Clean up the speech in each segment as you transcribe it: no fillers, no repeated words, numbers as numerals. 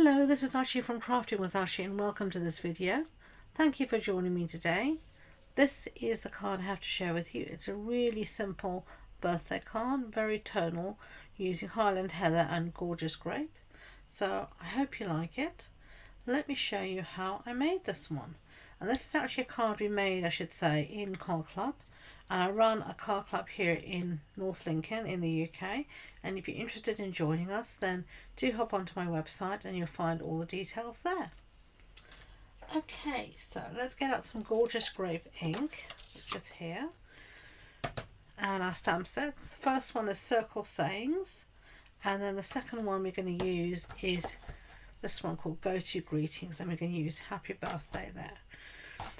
Hello, this is Ashee from Crafting with Ashee and welcome to this video. Thank you for joining me today. This is the card I have to share with you. It's a really simple birthday card, very tonal, using Highland Heather and Gorgeous Grape. So I hope you like it. Let me show you how I made this one. And this is actually a card we made, I should say, in Card Club. And I run a card club here in North Lincoln in the UK, and if you're interested in joining us, then do hop onto my website and you'll find all the details there. Okay, so let's get out some Gorgeous Grape ink, which is here, and our stamp sets. The first one is Circle Sayings, and then the second one we're going to use is this one called Go To Greetings, and we're going to use Happy Birthday there.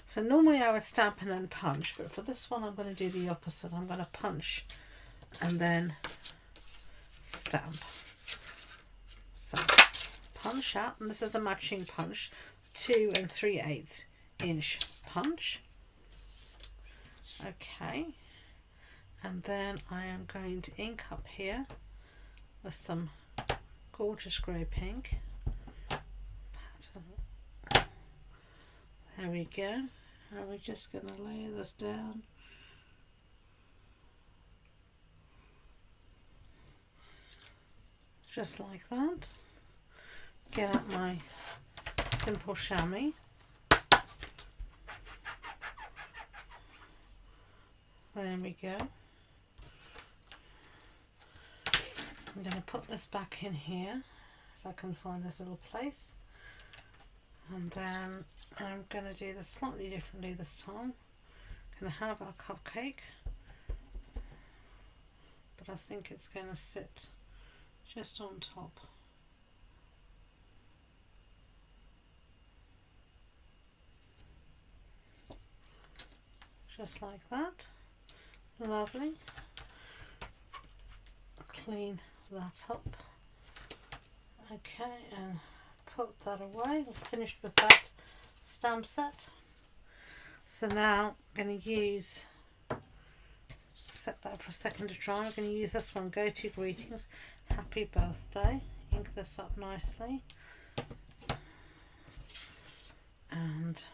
So normally I would stamp and then punch, but for this one I'm going to do the opposite. I'm going to punch and then stamp. So punch out, and this is the matching punch, 2 3/8 inch punch. Okay, and then I am going to ink up here with some Gorgeous Grape ink. There we go. And we're just going to lay this down. Just like that. Get out my simple chamois. There we go. I'm going to put this back in here, if I can find this little place. And then I'm going to do this slightly differently this time. I'm going to have our cupcake, but I think it's going to sit just on top. Just like that. Lovely. Clean that up. Okay, and put that away. We're finished with that stamp set. So now I'm going to set that for a second to dry. I'm going to use this one, Go To Greetings, Happy Birthday. Ink this up nicely. And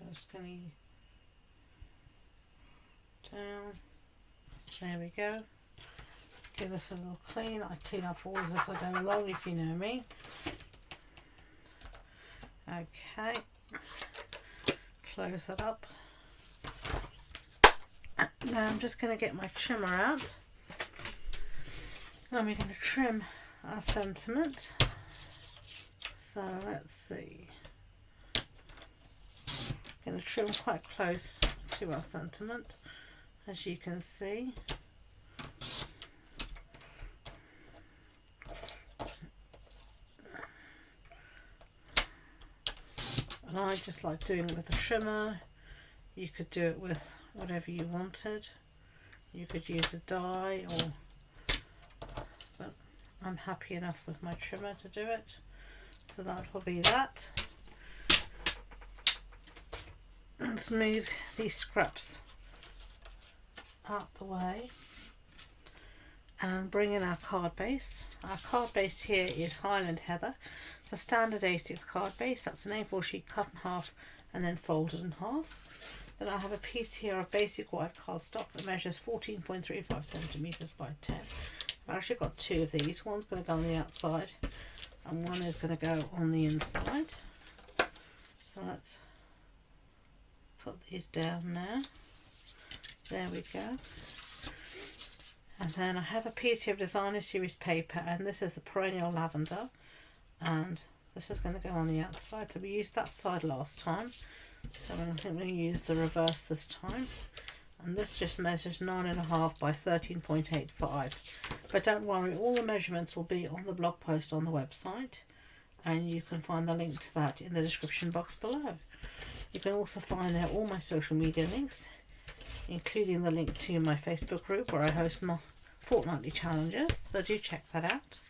just going to down. There we go. Give this a little clean. I clean up always as I go along, if you know me. Okay, close that up. Now I'm just going to get my trimmer out, and we're going to trim our sentiment. So let's see. I'm going to trim quite close to our sentiment, as you can see. And I just like doing it with a trimmer. You could do it with whatever you wanted. You could use a die, but I'm happy enough with my trimmer to do it. So that will be that. Let's move these scraps out the way and bring in our card base. Our card base here is Highland Heather. It's a standard A6 card base. That's an A4 sheet cut in half and then folded in half. Then I have a piece here of basic white cardstock that measures 14.35 centimeters by 10. I've actually got two of these. One's going to go on the outside and one is going to go on the inside. So let's put these down now. There we go. And then I have a piece here of Designer Series paper, and this is the Perennial Lavender, and this is going to go on the outside. So we used that side last time, so I think we'll use the reverse this time. And this just measures 9.5 by 13.85. But don't worry, all the measurements will be on the blog post on the website, and you can find the link to that in the description box below. You can also find there all my social media links, including the link to my Facebook group where I host my fortnightly challenges, so do check that out.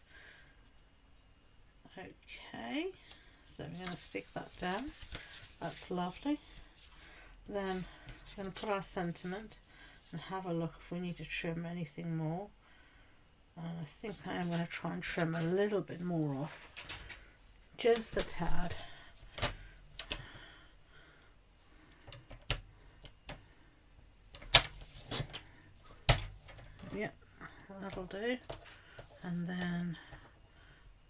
Okay, so we're going to stick that down. That's lovely. Then we're going to put our sentiment and have a look if we need to trim anything more. I think I am going to try and trim a little bit more off, just a tad. Yep, that'll do. And then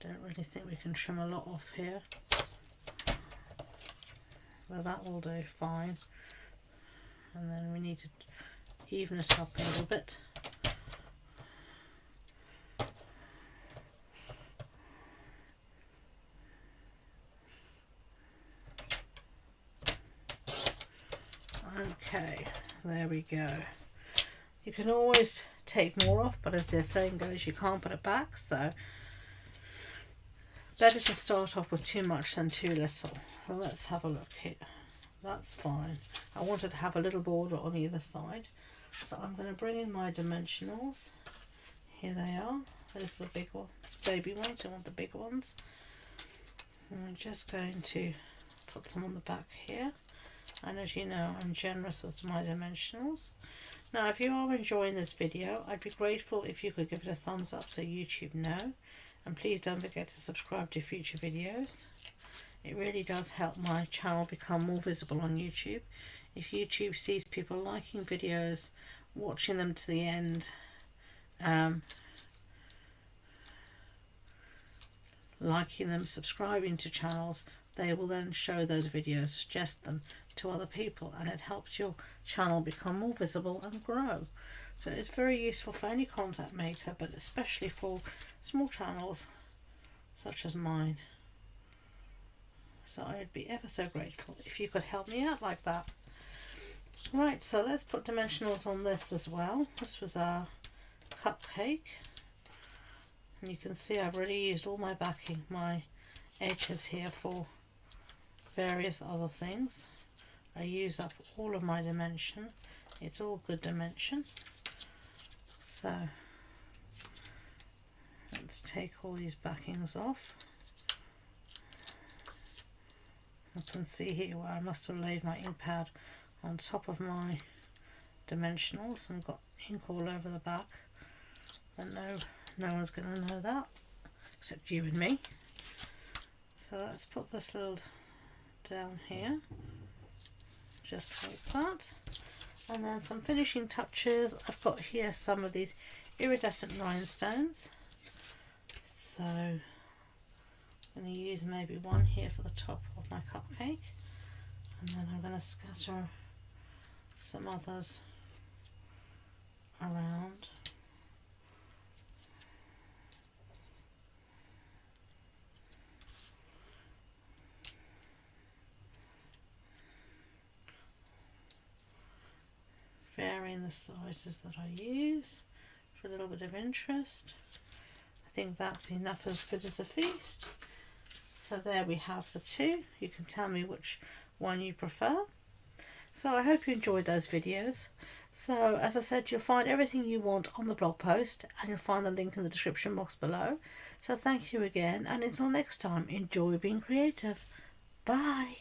don't really think we can trim a lot off here, but that will do fine. And then we need to even it up a little bit. Okay, there we go. You can always take more off, but as the saying goes, you can't put it back, so better to start off with too much than too little. So let's have a look here. That's fine. I wanted to have a little border on either side, so I'm going to bring in my dimensionals. Here they are. There's the big ones, baby ones. You want the big ones. And I'm just going to put some on the back here. And as you know, I'm generous with my dimensionals. Now, if you are enjoying this video, I'd be grateful if you could give it a thumbs up so YouTube know. And please don't forget to subscribe to future videos. It really does help my channel become more visible on YouTube. If YouTube sees people liking videos, watching them to the end, liking them, subscribing to channels, they will then show those videos, suggest them to other people, and it helps your channel become more visible and grow. So it's very useful for any content maker, but especially for small channels such as mine. So I'd be ever so grateful if you could help me out like that. Right, so let's put dimensionals on this as well. This was our cupcake. And you can see I've already used all my backing, my edges here for various other things. I use up all of my dimension. It's all good dimension. So let's take all these backings off. You can see here where I must have laid my ink pad on top of my dimensionals and got ink all over the back. And no one's going to know that except you and me. So let's put this little down here, just like that. And then some finishing touches. I've got here some of these iridescent rhinestones. So I'm going to use maybe one here for the top of my cupcake. And then I'm going to scatter some others around. Varying the sizes that I use for a little bit of interest. I think that's enough as good as a feast. So there we have the two. You can tell me which one you prefer. So I hope you enjoyed those videos. So as I said, you'll find everything you want on the blog post, and you'll find the link in the description box below. So thank you again, and until next time, enjoy being creative. Bye.